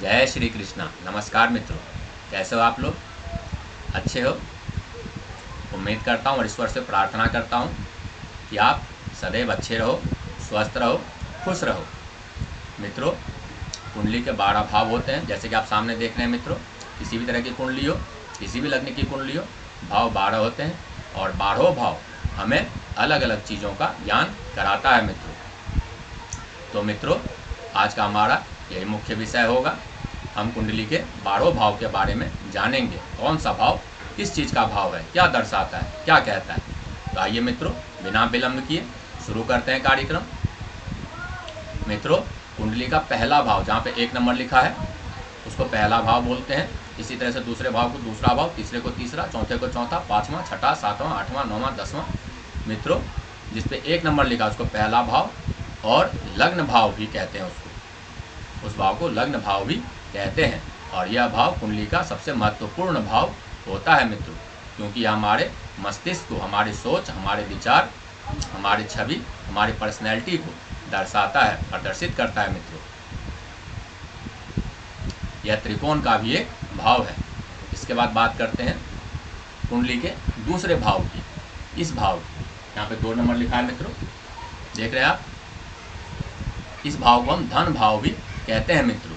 जय श्री कृष्णा। नमस्कार मित्रों, कैसे हो आप लोग? अच्छे हो? उम्मीद करता हूँ और ईश्वर से प्रार्थना करता हूँ कि आप सदैव अच्छे रहो, स्वस्थ रहो, खुश रहो। मित्रों, कुंडली के 12 भाव होते हैं, जैसे कि आप सामने देख रहे हैं मित्रों। किसी भी तरह की कुंडली हो, किसी भी लग्न की कुंडली हो, भाव 12 होते हैं और 12 भाव हमें अलग अलग चीज़ों का ज्ञान कराता है मित्रों। तो मित्रों, आज का हमारा यही मुख्य विषय होगा। हम कुंडली के 12 भाव के बारे में जानेंगे। कौन सा भाव किस चीज़ का भाव है, क्या दर्शाता है, क्या कहता है। तो आइए मित्रों, बिना विलंब किए शुरू करते हैं कार्यक्रम। मित्रों, कुंडली का पहला भाव, जहाँ पे 1 नंबर लिखा है, उसको पहला भाव बोलते हैं। इसी तरह से दूसरे भाव को दूसरा भाव, तीसरे को तीसरा, चौथे को चौथा, पाँचवां, छठा, सातवां, आठवां, नौवां, 10वां। मित्रों, जिस पे 1 नंबर लिखा उसको पहला भाव और लग्न भाव भी कहते हैं उसको। उस भाव को लग्न भाव भी कहते हैं। और यह भाव कुंडली का सबसे महत्वपूर्ण भाव होता है मित्रों, क्योंकि यह हमारे मस्तिष्क को, हमारी सोच, हमारे विचार, हमारी छवि, हमारी पर्सनैलिटी को दर्शाता है, प्रदर्शित करता है मित्रों। यह त्रिकोण का भी एक भाव है। इसके बाद बात करते हैं कुंडली के दूसरे भाव की, इस भाव की। यहाँ पे 2 नंबर लिखा है मित्रों, देख रहे हैं आप। इस भाव को हम धन भाव भी कहते हैं मित्रों।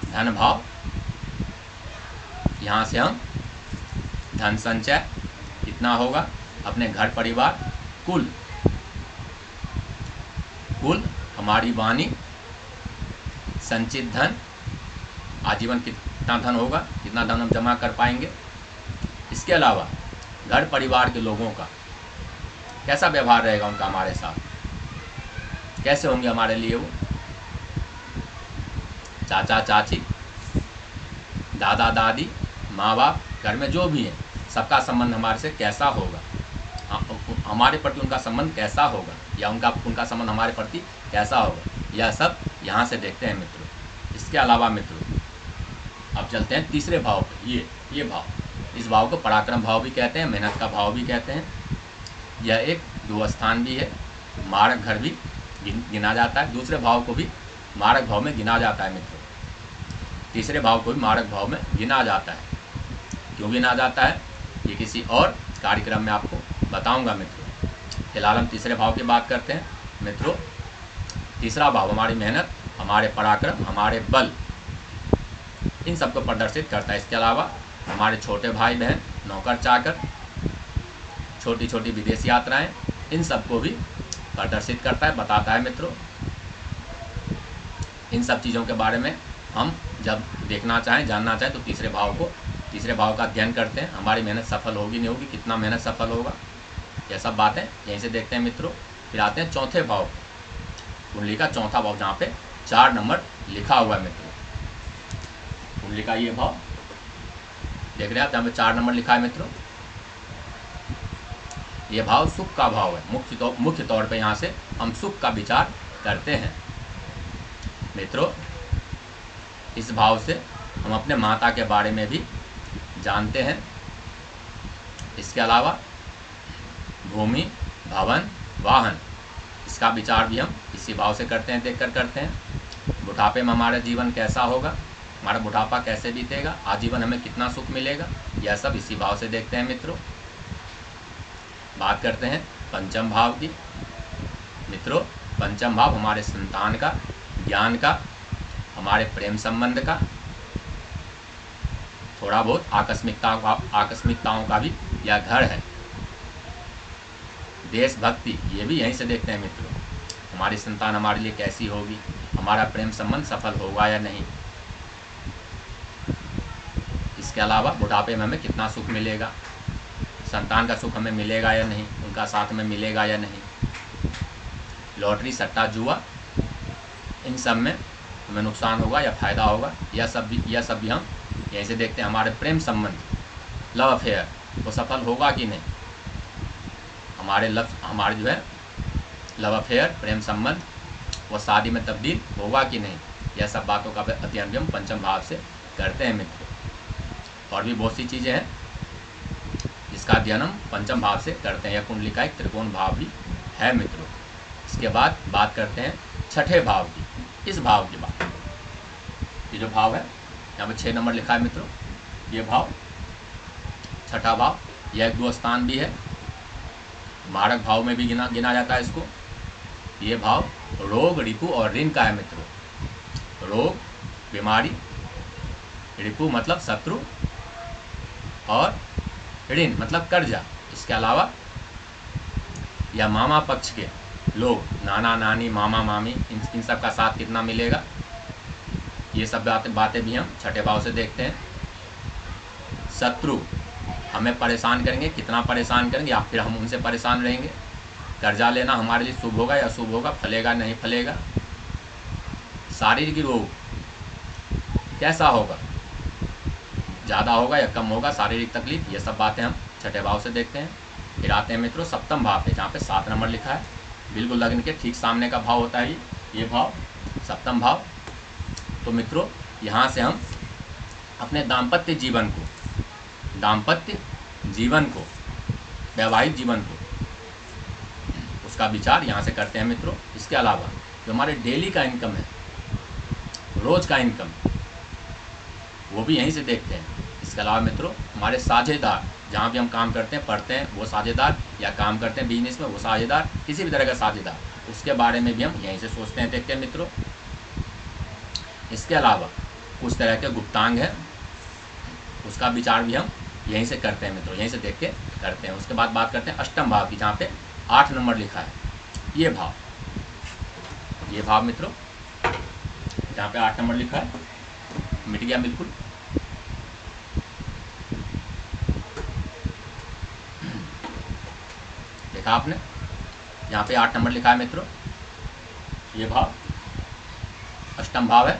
धन भाव, यहाँ से हम धन संचय कितना होगा, अपने घर परिवार, कुल हमारी वाणी, संचित धन, आजीवन कितना धन होगा, कितना धन हम जमा कर पाएंगे। इसके अलावा घर परिवार के लोगों का कैसा व्यवहार रहेगा उनका हमारे साथ, कैसे होंगे हमारे लिए वो। चाचा चाची, दादा दादी, माँ बाप, घर में जो भी हैं, सबका संबंध हमारे से कैसा होगा, हमारे प्रति उनका संबंध कैसा होगा, या उनका संबंध हमारे प्रति कैसा होगा, यह सब यहाँ से देखते हैं मित्रों। इसके अलावा मित्रों, अब चलते हैं तीसरे भाव पे। ये भाव, इस भाव को पराक्रम भाव भी कहते हैं, मेहनत का भाव भी कहते हैं। यह एक द्विस्थान भी है, मारक घर भी गिना जाता है। दूसरे भाव को भी मारक भाव में गिना जाता है मित्रों। तीसरे भाव को भी मारक भाव में गिना जाता है। क्यों गिना जाता है, ये किसी और कार्यक्रम में आपको बताऊंगा मित्रों। फिलहाल हम तीसरे भाव की बात करते हैं मित्रों। तीसरा भाव हमारी मेहनत, हमारे पराक्रम, हमारे बल, इन सबको प्रदर्शित करता है। इसके अलावा हमारे छोटे भाई बहन, नौकर चाकर, छोटी छोटी विदेश यात्राएं, इन सबको भी प्रदर्शित करता है, बताता है मित्रों। इन सब चीज़ों के बारे में हम जब देखना चाहें, जानना चाहें, तो तीसरे भाव का अध्ययन करते हैं। हमारी मेहनत सफल होगी नहीं होगी, कितना मेहनत सफल होगा, यह सब बातें यहीं से देखते हैं मित्रों। फिर आते हैं चौथे भाव, कुंडली का चौथा भाव, जहाँ पे 4 नंबर लिखा हुआ है मित्रों। कुंडली का ये भाव देख रहे हैं आप, जहाँ पे 4 नंबर लिखा है मित्रों। ये भाव सुख का भाव है। मुख्य तौर पे यहाँ से हम सुख का विचार करते हैं मित्रों। इस भाव से हम अपने माता के बारे में भी जानते हैं। इसके अलावा भूमि, भवन, वाहन, इसका विचार भी हम इसी भाव से करते हैं, देखकर करते हैं। बुढ़ापे में हमारा जीवन कैसा होगा, हमारा बुढ़ापा कैसे बीतेगा, आजीवन हमें कितना सुख मिलेगा, यह सब इसी भाव से देखते हैं मित्रों। बात करते हैं पंचम भाव की मित्रों। पंचम भाव हमारे संतान का, ज्ञान का, हमारे प्रेम संबंध का, थोड़ा बहुत आकस्मिकताओं का भी यह घर है। देशभक्ति, ये भी यहीं से देखते हैं मित्रों। हमारी संतान हमारे लिए कैसी होगी, हमारा प्रेम संबंध सफल होगा या नहीं। इसके अलावा बुढ़ापे में हमें कितना सुख मिलेगा, संतान का सुख हमें मिलेगा या नहीं, उनका साथ में मिलेगा या नहीं। लॉटरी, सट्टा, जुआ, इन सब में हमें नुकसान होगा या फ़ायदा होगा, यह सब भी हम यहीं से देखते हैं। हमारे प्रेम संबंध, लव अफेयर, वो सफल होगा कि नहीं, हमारे जो है लव अफेयर, प्रेम संबंध, वो शादी में तब्दील होगा कि नहीं। यह सब बातों का अध्ययन भी हम पंचम भाव से करते हैं मित्रों। और भी बहुत सी चीज़ें हैं जिसका अध्ययन हम पंचम भाव से करते हैं। यह कुंडली का एक त्रिकोण भाव भी है मित्रों। इसके बाद बात करते हैं छठे भाव की, इस भाव की बात। ये जो भाव है यहाँ पे 6 नंबर लिखा है मित्रों, ये भाव छठा भाव, यह एक 2 स्थान भी है, मारक भाव में भी गिना जाता है इसको। ये भाव रोग, रिपु और ऋण का है मित्रों। रोग बीमारी, रिपु मतलब शत्रु, और ऋण मतलब कर्जा। इसके अलावा यह मामा पक्ष के लोग, नाना नानी, मामा मामी, इन सब का साथ कितना मिलेगा, ये सब बातें भी हम छठे भाव से देखते हैं। शत्रु हमें परेशान करेंगे, कितना परेशान करेंगे, या फिर हम उनसे परेशान रहेंगे। कर्जा लेना हमारे लिए शुभ होगा या अशुभ होगा, फलेगा नहीं फलेगा। शारीरिक रोग कैसा होगा, ज़्यादा होगा या कम होगा, शारीरिक तकलीफ, ये सब बातें हम छठे भाव से देखते हैं। फिर आते हैं मित्रों सप्तम भाव पे, जहाँ पे 7 नंबर लिखा है, बिल्कुल लग्न के ठीक सामने का भाव होता है ये भाव सप्तम भाव। तो मित्रों यहाँ से हम अपने दाम्पत्य जीवन को, वैवाहिक जीवन को, उसका विचार यहाँ से करते हैं मित्रों। इसके अलावा जो हमारे डेली का इनकम है, रोज का इनकम, वो भी यहीं से देखते हैं। इसके अलावा मित्रों हमारे साझेदार, जहाँ भी हम काम करते हैं, पढ़ते हैं, वो साझेदार, या काम करते हैं बिजनेस में वो साझेदार, किसी भी तरह का साझेदार, उसके बारे में भी हम यहीं से सोचते हैं, देखते हैं मित्रों। इसके अलावा कुछ तरह के गुप्तांग हैं, उसका विचार भी हम यहीं से करते हैं मित्रों, यहीं से देख के करते हैं। उसके बाद बात करते हैं अष्टम भाव की, जहाँ पे 8 नंबर लिखा है, ये भाव मित्रों, जहाँ पे 8 नंबर लिखा है, मिट गया बिल्कुल। देखा आपने, यहाँ पे 8 नंबर लिखा है मित्रों, ये भाव अष्टम भाव है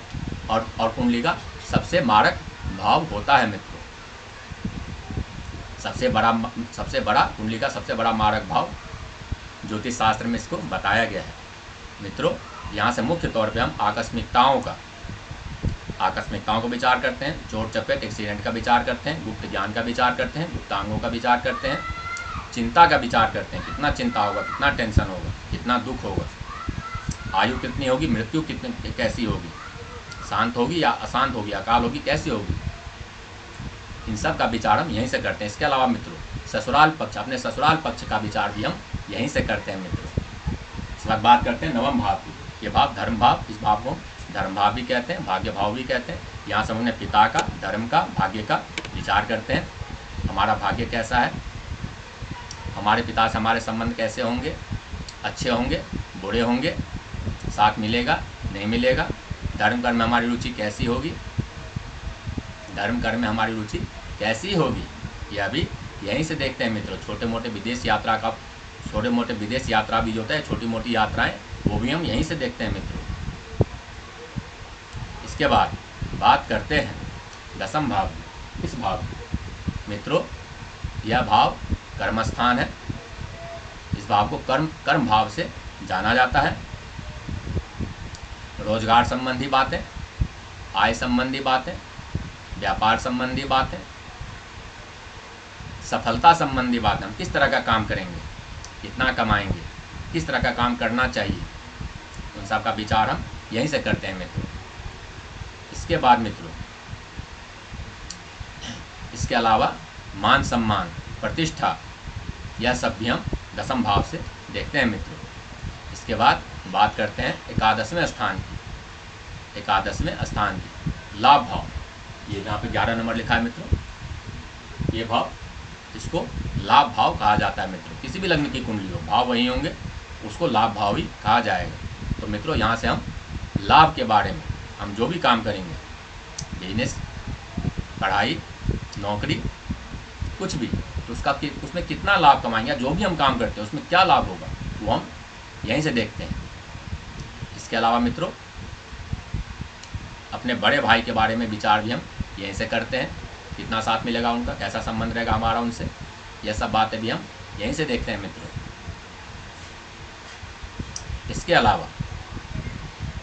और कुंडली का सबसे मारक भाव होता है मित्रों। सबसे बड़ा कुंडली का सबसे बड़ा मारक भाव ज्योतिष शास्त्र में इसको बताया गया है मित्रों। यहाँ से मुख्य तौर पे हम आकस्मिकताओं को विचार करते हैं, चोट चपेट एक्सीडेंट का विचार करते हैं, गुप्त ज्ञान का विचार करते हैं, गुप्तांगों का विचार करते हैं, चिंता का विचार करते हैं, कितना चिंता होगा, कितना टेंशन होगा, कितना दुख होगा, आयु कितनी होगी, मृत्यु कितनी कैसी होगी, शांत होगी या अशांत होगी, अकाल होगी कैसी होगी, इन सब का विचार हम यहीं से करते हैं। इसके अलावा मित्रों ससुराल पक्ष, अपने ससुराल पक्ष का विचार भी हम यहीं से करते हैं मित्रों। इस वक्त बात करते हैं नवम भाव की, ये भाव धर्म भाव, इस भाव को धर्म भाव भी कहते हैं, भाग्य भाव भी कहते हैं। यहाँ से हमने पिता का, धर्म का, भाग्य का विचार करते हैं। हमारा भाग्य कैसा है, हमारे पिता से हमारे संबंध कैसे होंगे, अच्छे होंगे, बुरे होंगे, साथ मिलेगा नहीं मिलेगा, धर्म कर्म में हमारी रुचि कैसी होगी, यह भी यहीं से देखते हैं मित्रों। छोटे मोटे विदेश यात्रा भी जो होता है, छोटी मोटी यात्राएं, वो भी हम यहीं से देखते हैं मित्रों। इसके बाद बात करते हैं दसम भाव की। इस भाव मित्रों, यह भाव कर्मस्थान है। इस भाव को कर्म भाव से जाना जाता है। रोजगार संबंधी बातें, आय संबंधी बातें, व्यापार संबंधी बातें, सफलता संबंधी बातें, हम किस तरह का काम करेंगे, कितना कमाएंगे, किस तरह का काम करना चाहिए, उन सब का विचार हम यहीं से करते हैं मित्रों। इसके बाद मित्रों, इसके अलावा मान सम्मान, प्रतिष्ठा, यह सब भी हम दसम भाव से देखते हैं मित्रों। इसके बाद बात करते हैं एकादशवें स्थान की, लाभ भाव। ये जहाँ पे 11 नंबर लिखा है मित्रों, ये भाव, इसको लाभ भाव कहा जाता है मित्रों। किसी भी लग्न की कुंडली हो, भाव वही होंगे, उसको लाभ भाव ही कहा जाएगा। तो मित्रों यहाँ से हम लाभ के बारे में, हम जो भी काम करेंगे, बिजनेस, पढ़ाई, नौकरी, कुछ भी, तो उसमें कितना लाभ कमाएंगे, जो भी हम काम करते हैं उसमें क्या लाभ होगा, वो हम यहीं से देखते हैं। इसके अलावा मित्रों अपने बड़े भाई के बारे में विचार भी हम यहीं से करते हैं, कितना साथ मिलेगा उनका, कैसा संबंध रहेगा हमारा उनसे, यह सब बातें भी हम यहीं से देखते हैं मित्रों। इसके अलावा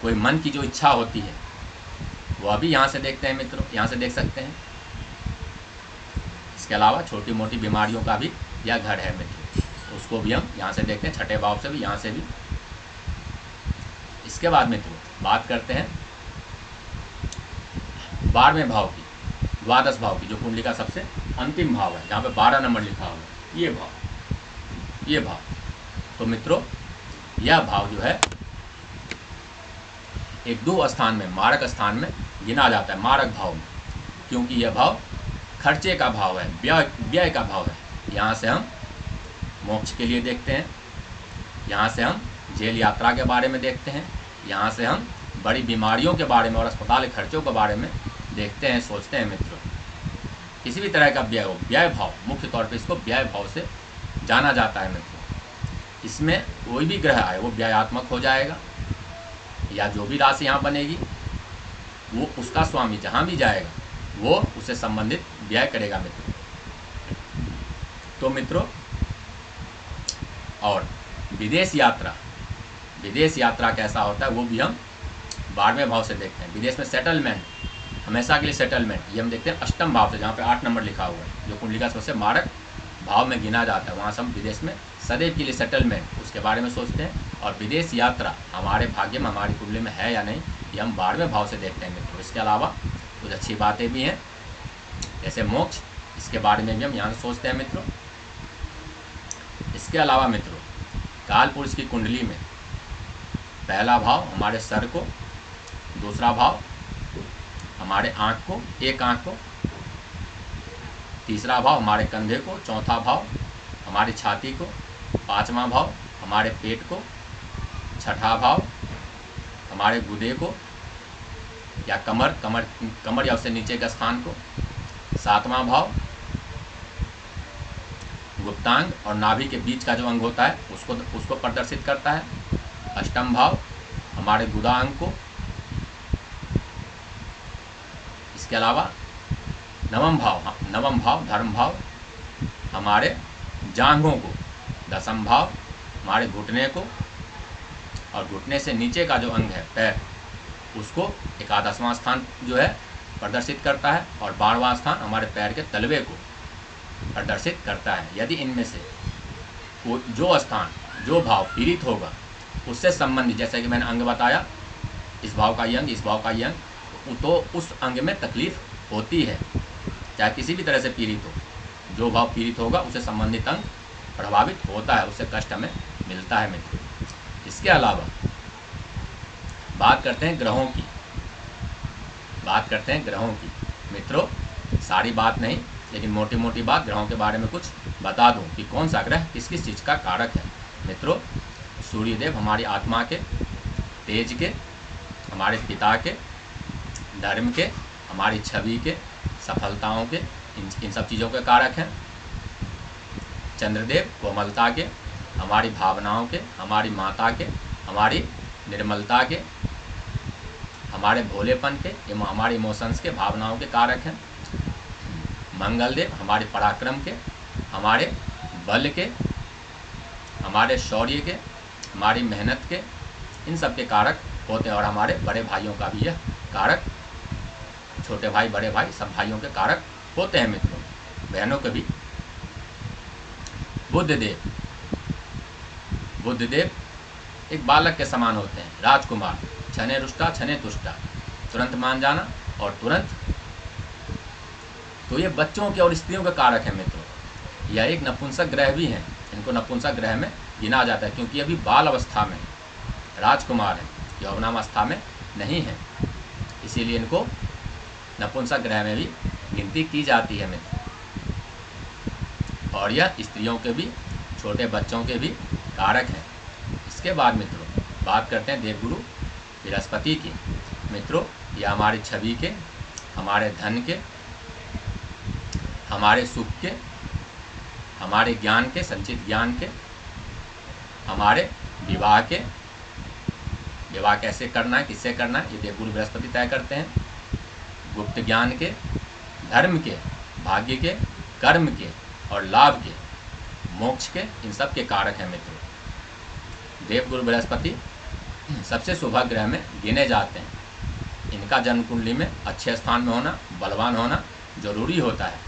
कोई मन की जो इच्छा होती है वह भी यहाँ से देखते हैं मित्रों, यहाँ से देख सकते हैं। इसके अलावा छोटी मोटी बीमारियों का भी यह घर है मित्रों, उसको भी हम यहाँ से देखते हैं, छठे भाव से भी, यहाँ से भी। इसके बाद मित्रों बात करते हैं 12वें भाव की, द्वादश भाव की, जो कुंडली का सबसे अंतिम भाव है, जहाँ पे 12 नंबर लिखा हुआ है, ये भाव। तो मित्रों, यह भाव जो है एक दो स्थान में, मारक स्थान में गिना जाता है, मारक भाव में, क्योंकि यह भाव खर्चे का भाव है, व्यय का भाव है। यहाँ से हम मोक्ष के लिए देखते हैं, यहाँ से हम जेल यात्रा के बारे में देखते हैं, यहाँ से हम बड़ी बीमारियों के बारे में और अस्पताल खर्चों के बारे में देखते हैं, सोचते हैं मित्रों। किसी भी तरह का व्यय हो, व्यय भाव, मुख्य तौर पर इसको व्यय भाव से जाना जाता है मित्रों। इसमें कोई भी ग्रह आए वो व्ययात्मक हो जाएगा, या जो भी राशि यहाँ बनेगी वो उसका स्वामी जहाँ भी जाएगा वो उससे संबंधित व्यय करेगा मित्रों। तो मित्रों, और विदेश यात्रा कैसा होता है वो भी हम 12वें भाव से देखते हैं। विदेश में सेटलमेंट, हमेशा के लिए सेटलमेंट, ये हम देखते हैं अष्टम भाव से, जहाँ पे 8 नंबर लिखा हुआ है, जो कुंडली का सबसे मारक भाव में गिना जाता है। वहाँ से हम विदेश में सदैव के लिए सेटलमेंट, उसके बारे में सोचते हैं। और विदेश यात्रा हमारे भाग्य में, हमारी कुंडली में है या नहीं, ये हम 12वें भाव से देखते हैं मित्रों। इसके अलावा कुछ अच्छी बातें भी हैं, जैसे मोक्ष, इसके बारे में भी हम यहाँ सोचते हैं मित्रों। इसके अलावा मित्रों, काल पुरुष की कुंडली में पहला भाव हमारे सर को, दूसरा भाव हमारे आँख को, एक आँख को, तीसरा भाव हमारे कंधे को, चौथा भाव हमारी छाती को, पांचवा भाव हमारे पेट को, छठा भाव हमारे गुदे को या कमर या उससे नीचे के स्थान को, सातवां भाव गुप्तांग और नाभि के बीच का जो अंग होता है उसको प्रदर्शित करता है। अष्टम भाव हमारे गुदा अंग को। इसके अलावा नवम भाव धर्म भाव हमारे जांघों को। दसम भाव हमारे घुटने को, और घुटने से नीचे का जो अंग है पैर, उसको एकादशवां स्थान जो है प्रदर्शित करता है, और 12वां स्थान हमारे पैर के तलवे को प्रदर्शित करता है। यदि इनमें से जो स्थान, जो भाव पीड़ित होगा उससे संबंधित, जैसे कि मैंने अंग बताया, इस भाव का ये अंग, इस भाव का ये अंग, तो उस अंग में तकलीफ होती है, चाहे किसी भी तरह से पीड़ित हो। जो भाव पीड़ित होगा उससे संबंधित अंग प्रभावित होता है, उससे कष्ट हमें मिलता है मित्रों। इसके अलावा बात करते हैं ग्रहों की। मित्रों, सारी बात नहीं, लेकिन मोटी मोटी बात ग्रहों के बारे में कुछ बता दूं कि कौन सा ग्रह किस किस चीज़ का कारक है। मित्रों, सूर्यदेव हमारी आत्मा के, तेज के, हमारे पिता के, धर्म के, हमारी छवि के, सफलताओं के, इन सब चीज़ों के कारक हैं। चंद्रदेव कोमलता के, हमारी भावनाओं के, हमारी माता के, हमारी निर्मलता के, हमारे भोलेपन के, हमारे इमोशंस के, भावनाओं के कारक हैं। मंगलदेव हमारे पराक्रम के, हमारे बल के, हमारे शौर्य के, हमारी मेहनत के, इन सब के कारक होते हैं। और हमारे बड़े भाइयों का भी यह कारक, छोटे भाई, बड़े भाई, सब भाइयों के कारक होते हैं मित्रों, बहनों के भी। बुद्धदेव एक बालक के समान होते हैं, राजकुमार, छने रुष्टा छने तुष्टा, तुरंत मान जाना और तुरंत। तो ये बच्चों के और स्त्रियों के कारक हैं मित्रों। यह एक नपुंसक ग्रह भी हैं, इनको नपुंसक ग्रह में गिना जाता है, क्योंकि अभी बाल अवस्था में राजकुमार है, यौवनावस्था में नहीं है, इसीलिए इनको नपुंसक ग्रह में भी गिनती की जाती है मित्र। और यह स्त्रियों के भी, छोटे बच्चों के भी कारक हैं। इसके बाद मित्रों बात करते हैं देवगुरु बृहस्पति की। मित्रों, यह हमारी छवि के, हमारे धन के, हमारे सुख के, हमारे ज्ञान के, संचित ज्ञान के, हमारे विवाह के, विवाह कैसे करना है, किससे करना है, ये देवगुरु बृहस्पति तय करते हैं। गुप्त ज्ञान के, धर्म के, भाग्य के, कर्म के और लाभ के, मोक्ष के, इन सब के कारक हैं मित्रों। देवगुरु बृहस्पति सबसे शुभ ग्रह में गिने जाते हैं। इनका जन्म कुंडली में अच्छे स्थान में होना, बलवान होना जरूरी होता है।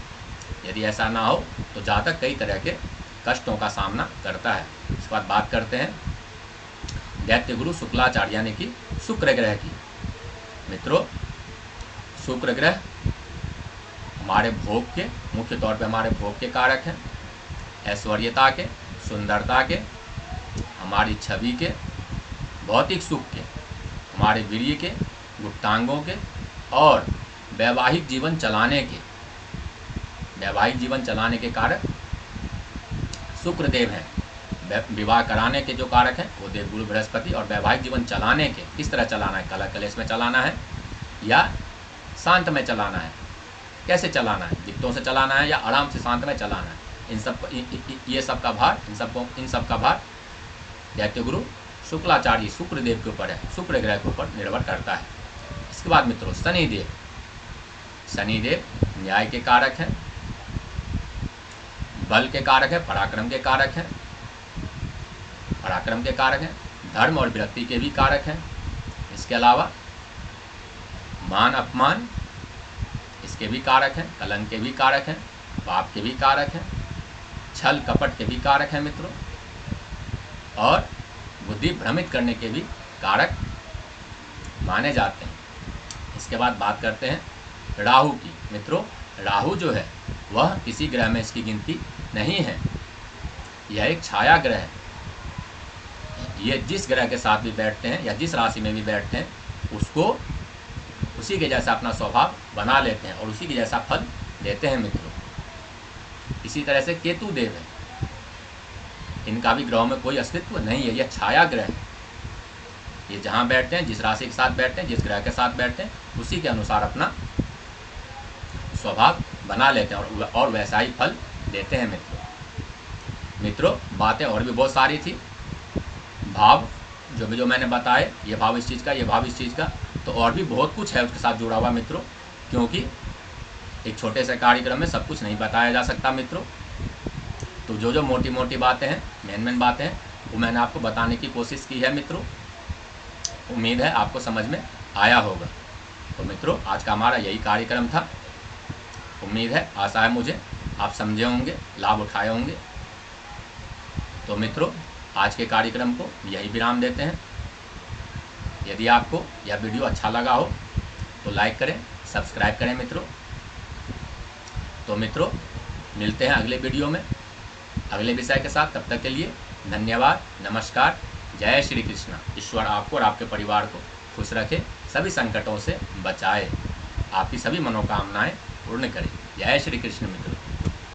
यदि ऐसा ना हो तो जातक कई तरह के कष्टों का सामना करता है। इसके बाद बात करते हैं दैत्य गुरु शुक्लाचार्य यानी कि शुक्र ग्रह की। मित्रों, शुक्र ग्रह हमारे भोग के, मुख्य तौर पे हमारे भोग के कारक हैं, ऐश्वर्यता के, सुंदरता के, हमारी छवि के, भौतिक सुख के, हमारे वीर्य के, गुप्तांगों के और वैवाहिक जीवन चलाने के कारक शुक्र देव हैं। विवाह कराने के जो कारक हैं वो देवगुरु बृहस्पति, और वैवाहिक जीवन चलाने के, किस तरह चलाना है, कलह कलेश में चलाना है या शांत में चलाना है, कैसे चलाना है, दिक्कतों से चलाना है या आराम से शांत में चलाना है, इन सब का भार दैत्य गुरु शुक्लाचार्य शुक्र देव के ऊपर है, शुक्र ग्रह के ऊपर निर्भर करता है। इसके बाद मित्रों शनिदेव न्याय के कारक हैं, बल के कारक हैं, पराक्रम के कारक हैं, धर्म और विरक्ति के भी कारक हैं। इसके अलावा मान अपमान इसके भी कारक हैं, कलंक के भी कारक हैं, पाप के भी कारक हैं, छल कपट के भी कारक हैं मित्रों, और बुद्धि भ्रमित करने के भी कारक माने जाते हैं। इसके बाद बात करते हैं राहु की। मित्रों, राहु जो है वह किसी ग्रह में इसकी गिनती नहीं है, यह एक छाया ग्रह है। ये जिस ग्रह के साथ भी बैठते हैं या जिस राशि में भी बैठते हैं उसको उसी के जैसा अपना स्वभाव बना लेते हैं और उसी के जैसा फल देते हैं मित्रों। इसी तरह से केतु देव है, इनका भी ग्रहों में कोई अस्तित्व नहीं है, यह छाया ग्रह है। ये जहाँ बैठते हैं, जिस राशि के साथ बैठते हैं, जिस ग्रह के साथ बैठते हैं, उसी के अनुसार अपना स्वभाव बना लेते हैं और वैसा ही फल देते हैं मित्रों। बातें और भी बहुत सारी थी, भाव जो मैंने बताए, ये भाव इस चीज़ का, ये भाव इस चीज़ का, तो और भी बहुत कुछ है उसके साथ जुड़ा हुआ मित्रों, क्योंकि एक छोटे से कार्यक्रम में सब कुछ नहीं बताया जा सकता मित्रों। तो जो मोटी मोटी बातें हैं, मेन बातें हैं, वो मैंने आपको बताने की कोशिश की है मित्रों। उम्मीद है आपको समझ में आया होगा। तो मित्रों, आज का हमारा यही कार्यक्रम था। उम्मीद है, आशा है मुझे, आप समझे होंगे, लाभ उठाए होंगे। तो मित्रों, आज के कार्यक्रम को यही विराम देते हैं। यदि आपको यह वीडियो अच्छा लगा हो तो लाइक करें, सब्सक्राइब करें मित्रों। तो मित्रों, मिलते हैं अगले वीडियो में अगले विषय के साथ। तब तक के लिए धन्यवाद, नमस्कार, जय श्री कृष्ण। ईश्वर आपको और आपके परिवार को खुश रखे, सभी संकटों से बचाए, आपकी सभी मनोकामनाएं पूर्ण करे। जय श्री कृष्ण मित्रों।